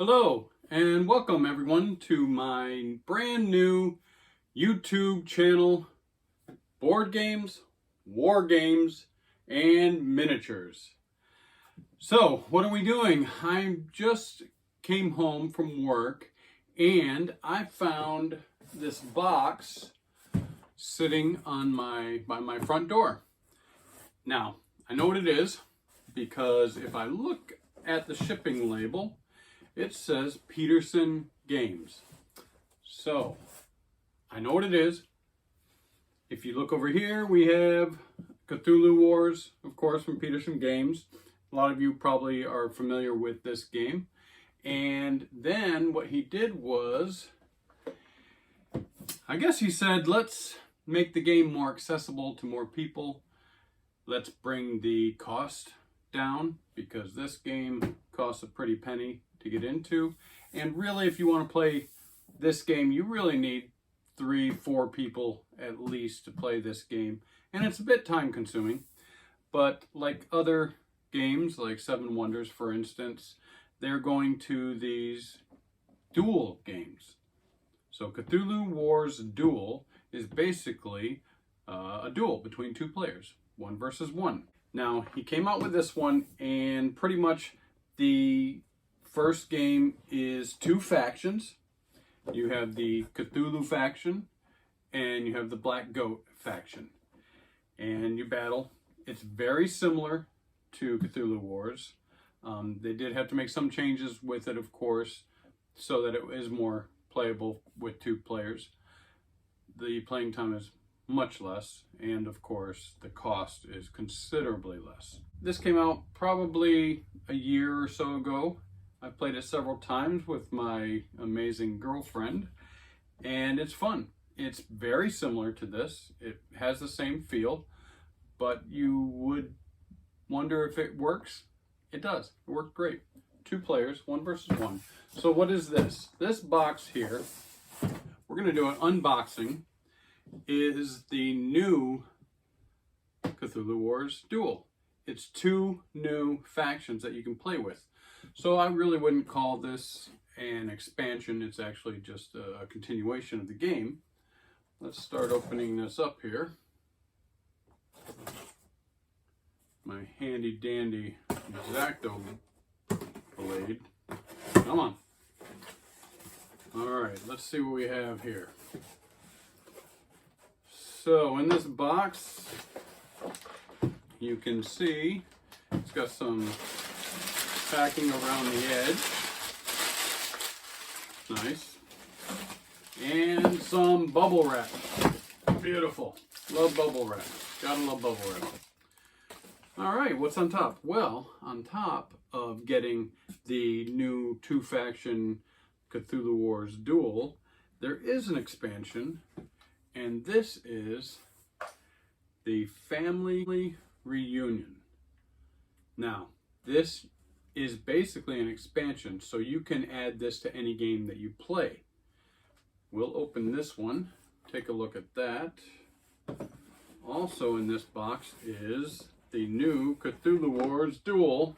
Hello and welcome everyone to my brand new YouTube channel, Board Games, War Games, and Miniatures. So what are we doing? I just came home from work and I found this box sitting on by my front door. Now, I know what it is because if I look at the shipping label, it says Peterson Games. So, I know what it is. If you look over here, we have Cthulhu Wars, of course, from Peterson Games. A lot of you probably are familiar with this game. And then what he did was, I guess he said, let's make the game more accessible to more people. Let's bring the cost down because this game costs a pretty penny to get into. And really, if you want to play this game, you really need 3-4 people at least to play this game. And it's a bit time consuming, but like other games, like Seven Wonders, for instance, they're going to these duel games. So Cthulhu Wars Duel is basically a duel between two players, 1 versus 1. Now, he came out with this one, and pretty much the first game is 2 factions. You have the Cthulhu faction, and you have the Black Goat faction. And you battle. It's very similar to Cthulhu Wars. They did have to make some changes with it, of course, so that it is more playable with 2 players. The playing time is much less, and of course the cost is considerably less. This came out probably a year or so ago. I played it several times with my amazing girlfriend, and it's fun. It's very similar to this. It has the same feel, but you would wonder if it works. It does. It worked great. 2 players, 1 versus 1. So what is this? This box here, we're going to do an unboxing, is the new Cthulhu Wars Duel. It's 2 new factions that you can play with. So I really wouldn't call this an expansion. It's actually just a continuation of the game. Let's start opening this up here. My handy dandy X-Acto blade. Come on. Alright, let's see what we have here. So in this box, you can see it's got some packing around the edge. Nice. And some bubble wrap. Beautiful. Love bubble wrap. Gotta love bubble wrap. Alright, what's on top? Well, on top of getting the new 2-faction Cthulhu Wars Duel, there is an expansion, and this is the Family Reunion. Now, this is basically an expansion, so you can add this to any game that you play. We'll open this one, take a look at that. Also in this box is the new Cthulhu Wars Duel.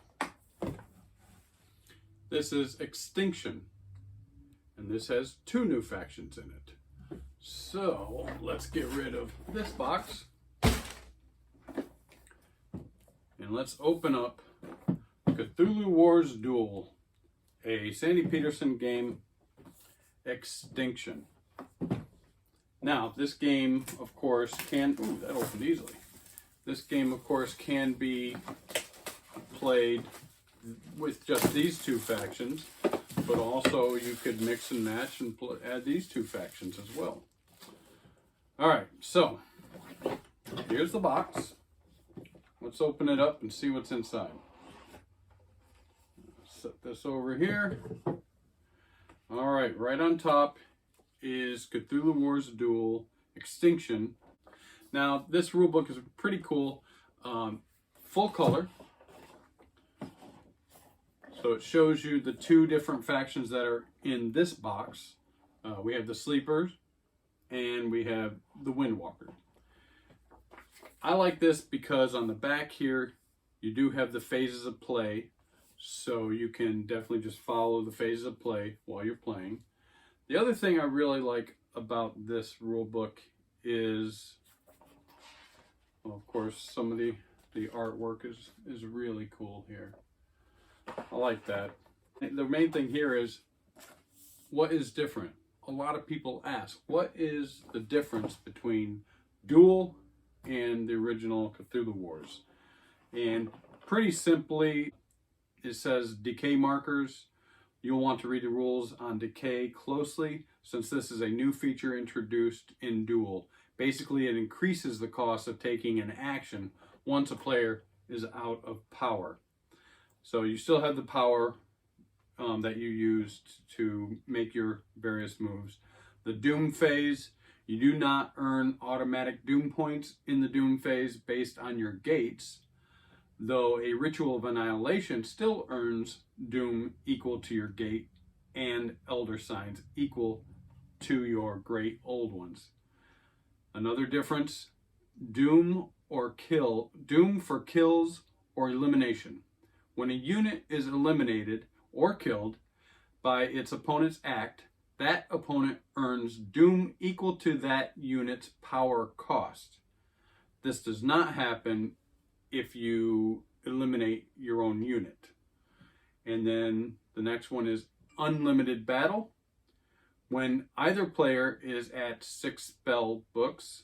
This is Extinction, and this has 2 new factions in it. So let's get rid of this box and let's open up Cthulhu Wars Duel, a Sandy Peterson game, Extinction. Now, this game, of course, can... Ooh, that opened easily. This game, of course, can be played with just these 2 factions, but also you could mix and match and add these 2 factions as well. Alright, so here's the box. Let's open it up and see what's inside. Set this over here. Alright, right on top is Cthulhu Wars Duel Extinction. Now, this rulebook is pretty cool. Full color. So it shows you the 2 different factions that are in this box. We have the Sleepers and we have the Windwalker. I like this because on the back here, you do have the phases of play. so you can definitely just follow the phases of play while you're playing. The other thing I really like about this rule book is, well, of course, some of the artwork is really cool here. I like that. The main thing here is, what is different? A lot of people ask, what is the difference between Duel and the original Cthulhu Wars? And pretty simply, it says decay markers. You'll want to read the rules on decay closely, since this is a new feature introduced in Duel. Basically, it increases the cost of taking an action once a player is out of power. So you still have the power that you used to make your various moves. The Doom phase, you do not earn automatic Doom points in the Doom phase based on your gates, though a Ritual of Annihilation still earns Doom equal to your gate and Elder Signs equal to your Great Old Ones. Another difference, Doom for kills or elimination. When a unit is eliminated or killed by its opponent's act, that opponent earns Doom equal to that unit's power cost. This does not happen if you eliminate your own unit. And then the next one is Unlimited Battle. When either player is at 6 spell books,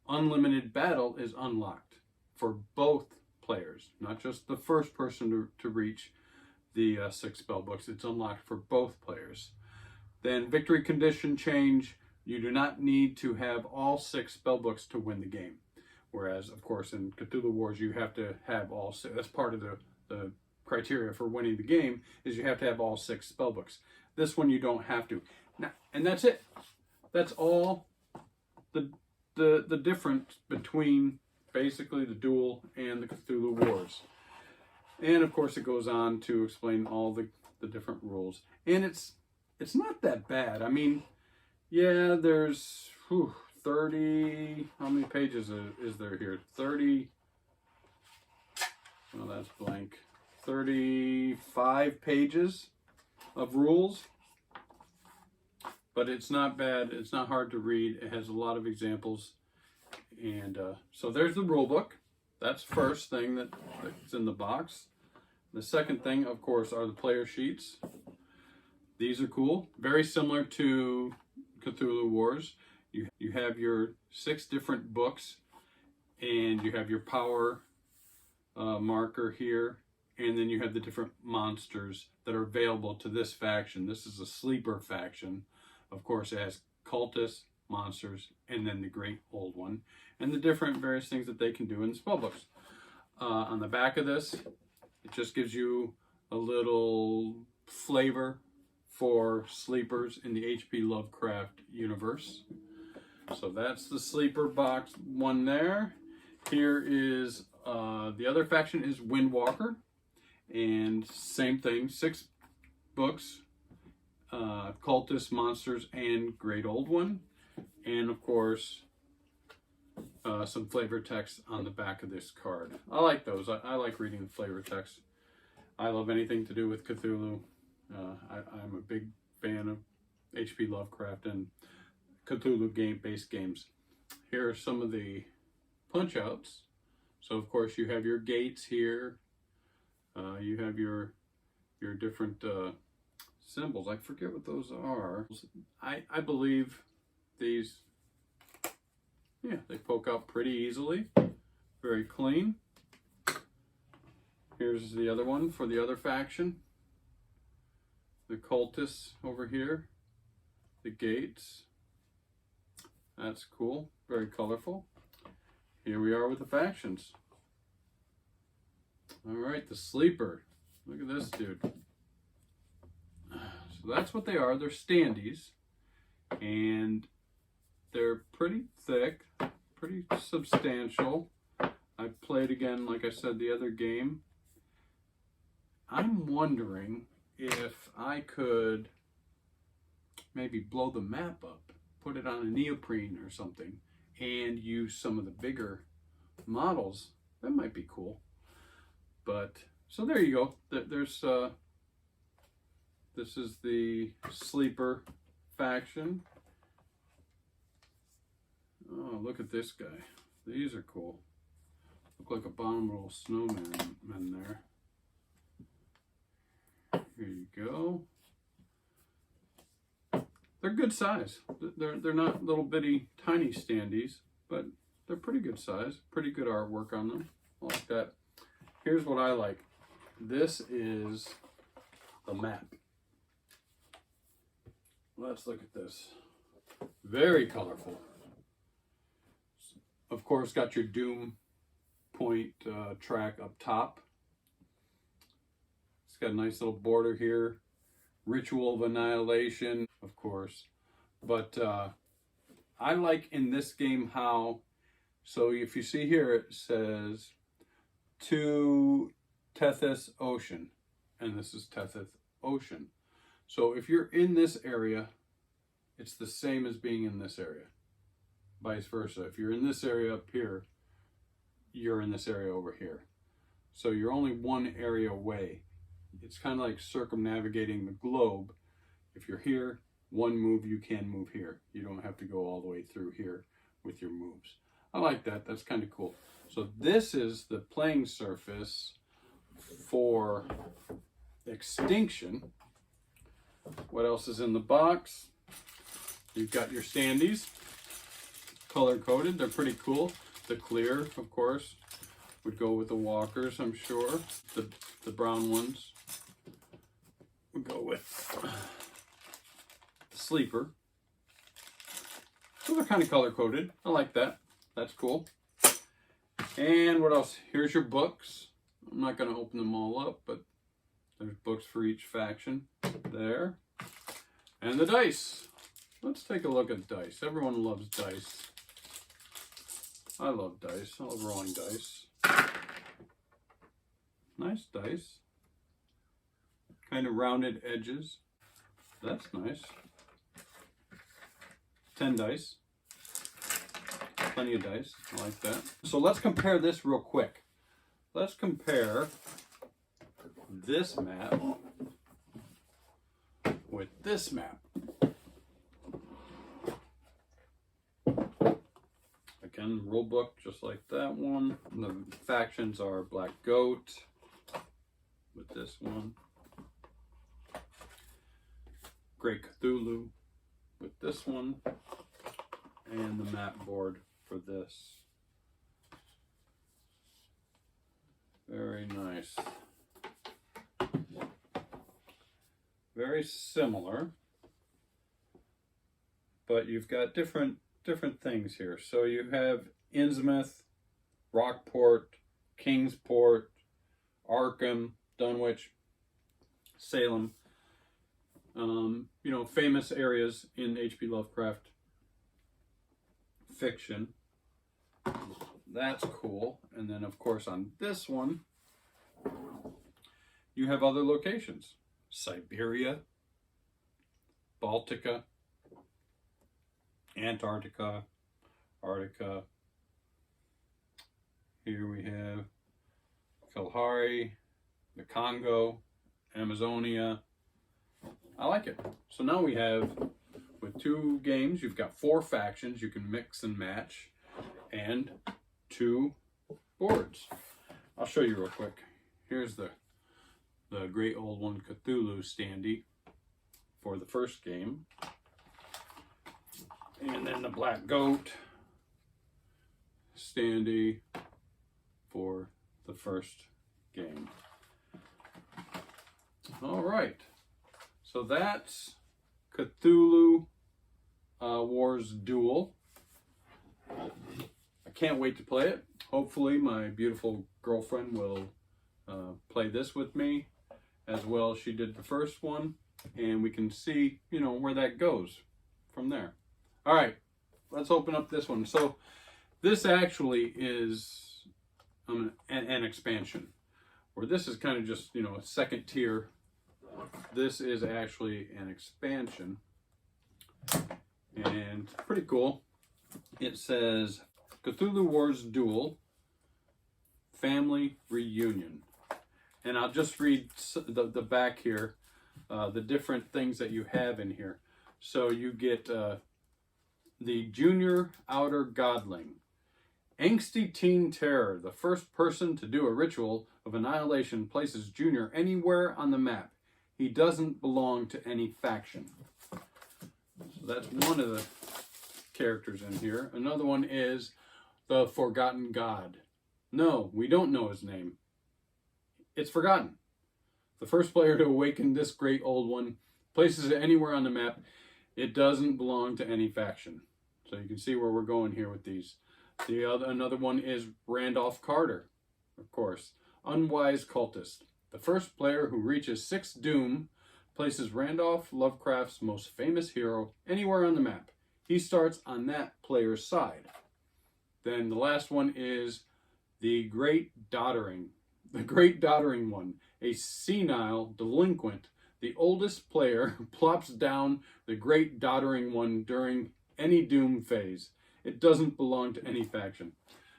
Unlimited Battle is unlocked for both players, not just the first person to reach the 6 spell books. It's unlocked for both players. Then Victory Condition Change. You do not need to have all 6 spell books to win the game. Whereas, of course, in Cthulhu Wars, you have to have all 6. That's part of the criteria for winning the game, is you have to have all 6 spell books. This one, you don't have to. Now, and that's it. That's all the difference between basically the Duel and the Cthulhu Wars. And of course, it goes on to explain all the different rules. And it's not that bad. I mean, yeah, there's 30, how many pages is there here? 30, well, that's blank. 35 pages of rules. But it's not bad. It's not hard to read. It has a lot of examples. And so there's the rule book. That's the first thing that's in the box. The second thing, of course, are the player sheets. These are cool. Very similar to Cthulhu Wars. You have your 6 different books, and you have your power marker here, and then you have the different monsters that are available to this faction. This is a sleeper faction. Of course, it has cultists, monsters, and then the Great Old One, and the different various things that they can do in the spellbooks. On the back of this, it just gives you a little flavor for sleepers in the H.P. Lovecraft universe. So that's the sleeper box one there. Here is the other faction is Windwalker, and same thing, 6 books, cultists, monsters, and Great Old One, and of course some flavor text on the back of this card. I like those. I like reading the flavor text. I love anything to do with Cthulhu. I'm a big fan of H.P. Lovecraft and Cthulhu based games. Here are some of the punch outs. So of course you have your gates here. You have your different symbols. I forget what those are. I believe these, yeah, they poke out pretty easily. Very clean. Here's the other one for the other faction. The cultists over here. The gates. That's cool. Very colorful. Here we are with the factions. All right, the sleeper. Look at this dude. So that's what they are. They're standees. And they're pretty thick, pretty substantial. I played again, like I said, the other game. I'm wondering if I could maybe blow the map up, put it on a neoprene or something, and use some of the bigger models. That might be cool. But So there you go. There's this is the sleeper faction. Oh, look at this guy. These are cool. Look like abominable snowman men there. Here you go. They're good size. They're not little bitty tiny standees, but they're pretty good size. Pretty good artwork on them. I like that. Here's what I like. This is the map. Let's look at this. Very colorful. Of course, got your Doom point track up top. It's got a nice little border here. Ritual of Annihilation, of course. But I like in this game how, so if you see here, it says to Tethys Ocean, and this is Tethys Ocean. So if you're in this area, it's the same as being in this area. Vice versa. If you're in this area up here, you're in this area over here. So you're only one area away. It's kind of like circumnavigating the globe. If you're here, one move, you can move here. You don't have to go all the way through here with your moves. I like that. That's kind of cool. So this is the playing surface for Extinction. What else is in the box? You've got your standees, color-coded. They're pretty cool. The clear, of course, would go with the walkers, I'm sure. The brown ones would go with the sleeper. So they're kind of color-coded. I like that. That's cool. And what else? Here's your books. I'm not going to open them all up, but there's books for each faction there. And the dice. Let's take a look at dice. Everyone loves dice. I love dice. I love rolling dice. Nice dice. Kind of rounded edges. That's nice. 10 dice. Plenty of dice. I like that. So let's compare this real quick. Let's compare this map with this map. Again, rule book just like that one. The factions are Black Goat with this one. Great Cthulhu with this one. And the map board for this. Very nice. Very similar, but you've got different things here. So you have Innsmouth, Rockport, Kingsport, Arkham, Dunwich, Salem. You know, famous areas in H.P. Lovecraft fiction. That's cool. And then, of course, on this one, you have other locations. Siberia, Baltica, Antarctica, Arctica. Here we have Kalahari, the Congo, Amazonia. I like it. So now we have, with 2 games, you've got 4 factions you can mix and match, and 2 boards. I'll show you real quick. Here's the great old one, Cthulhu standee for the first game. And then the Black Goat standee for the first game. All right. So that's Cthulhu Wars Duel. I can't wait to play it. Hopefully my beautiful girlfriend will play this with me as well as she did the first one, and we can see, you know, where that goes from there. All right, let's open up this one. So this actually is an expansion, where this is kind of just, you know, a second tier. This is actually an expansion, and pretty cool. It says Cthulhu Wars Duel Family Reunion. And I'll just read the back here, the different things that you have in here. So you get the Junior Outer Godling. Angsty teen terror. The first person to do a ritual of annihilation places Junior anywhere on the map. He doesn't belong to any faction. So that's one of the characters in here. Another one is the Forgotten God. No, we don't know his name. It's forgotten. The first player to awaken this great old one places it anywhere on the map. It doesn't belong to any faction. So you can see where we're going here with these. Another one is Randolph Carter, of course. Unwise cultist. The first player who reaches 6th Doom places Randolph Lovecraft's most famous hero anywhere on the map. He starts on that player's side. Then the last one is the Great Doddering. The Great Doddering one. A senile delinquent. The oldest player plops down the Great Doddering one during any Doom phase. It doesn't belong to any faction.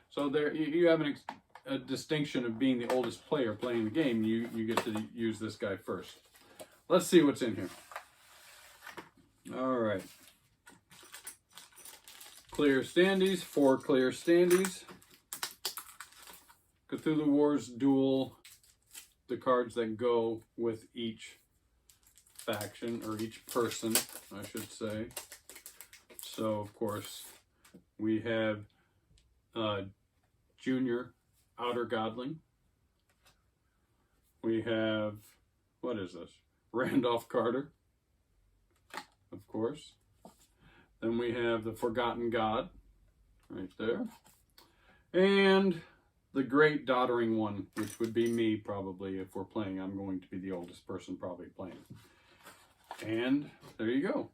So there you have a distinction of being the oldest player playing the game. You get to use this guy first. Let's see what's in here. All right. Clear standees, 4 clear standees. Cthulhu Wars Duel, the cards that go with each faction, or each person, I should say. So, of course, we have Junior Outer Godling. We have, what is this? Randolph Carter, of course. Then we have the Forgotten God, right there. And the Great Doddering one, which would be me probably if we're playing. I'm going to be the oldest person probably playing. And there you go.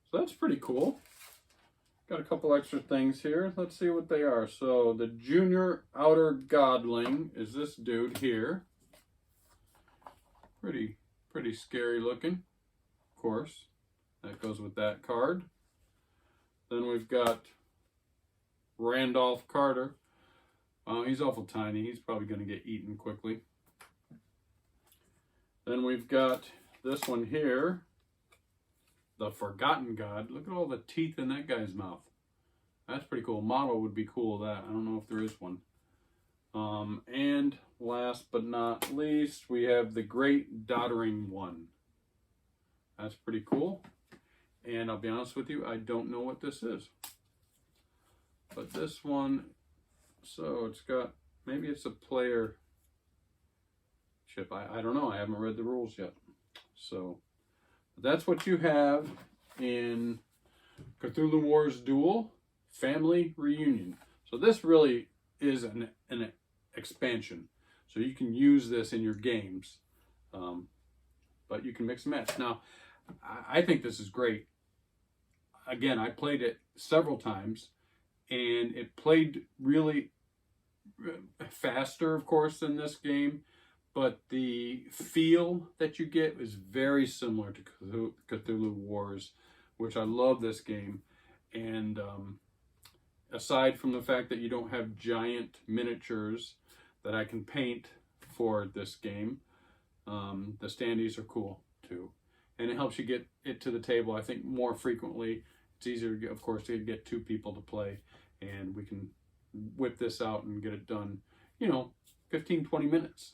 So that's pretty cool. Got a couple extra things here. Let's see what they are. So the Junior Outer Godling is this dude here. Pretty scary looking, of course. That goes with that card. Then we've got Randolph Carter. He's awful tiny. He's probably going to get eaten quickly. Then we've got this one here. The Forgotten God. Look at all the teeth in that guy's mouth. That's pretty cool. Model would be cool, that. I don't know if there is one. And last but not least, we have the Great Doddering one. That's pretty cool. And I'll be honest with you, I don't know what this is. But this one, so it's got, maybe it's a player chip. I don't know. I haven't read the rules yet. So that's what you have in Cthulhu Wars Duel Family Reunion. So this really is an expansion. So you can use this in your games. But you can mix and match. Now, I think this is great. Again, I played it several times, and it played really faster, of course, than this game. But the feel that you get is very similar to Cthulhu Wars, which I love this game. And aside from the fact that you don't have giant miniatures that I can paint for this game, the standees are cool too. And it helps you get it to the table, I think, more frequently. It's easier, to get, of course, to get 2 people to play. And we can whip this out and get it done, 15, 20 minutes.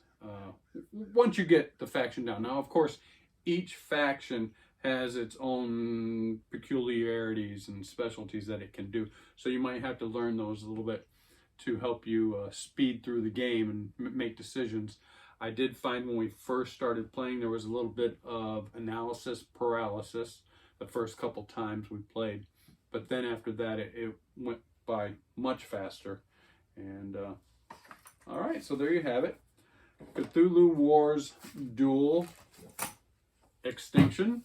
Once you get the faction down. Now, of course, each faction has its own peculiarities and specialties that it can do. So you might have to learn those a little bit to help you speed through the game and make decisions. I did find when we first started playing, there was a little bit of analysis paralysis the first couple times we played. But then after that, it went by much faster. And all right, so there you have it. Cthulhu Wars Duel Extinction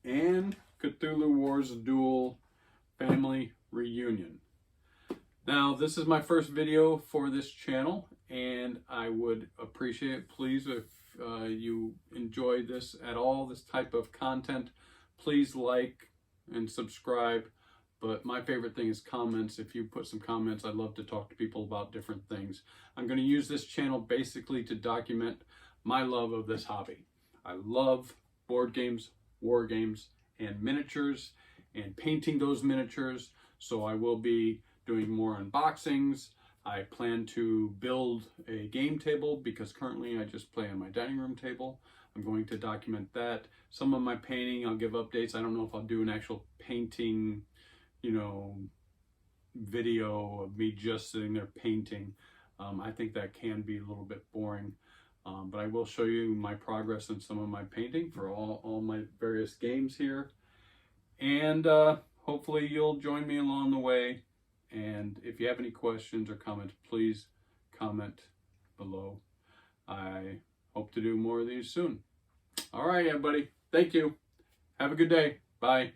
and Cthulhu Wars Duel Family Reunion. Now, this is my first video for this channel, and I would appreciate it, please, if you enjoy this at all, this type of content, please like and subscribe. But my favorite thing is comments. If you put some comments, I'd love to talk to people about different things. I'm going to use this channel basically to document my love of this hobby. I love board games, war games, and miniatures, and painting those miniatures. So I will be doing more unboxings. I plan to build a game table because currently I just play on my dining room table. I'm going to document that. Some of my painting, I'll give updates. I don't know if I'll do an actual painting, video of me just sitting there painting. I think that can be a little bit boring. But I will show you my progress in some of my painting for all my various games here. And hopefully you'll join me along the way. And if you have any questions or comments, please comment below. I hope to do more of these soon. All right, everybody. Thank you. Have a good day. Bye.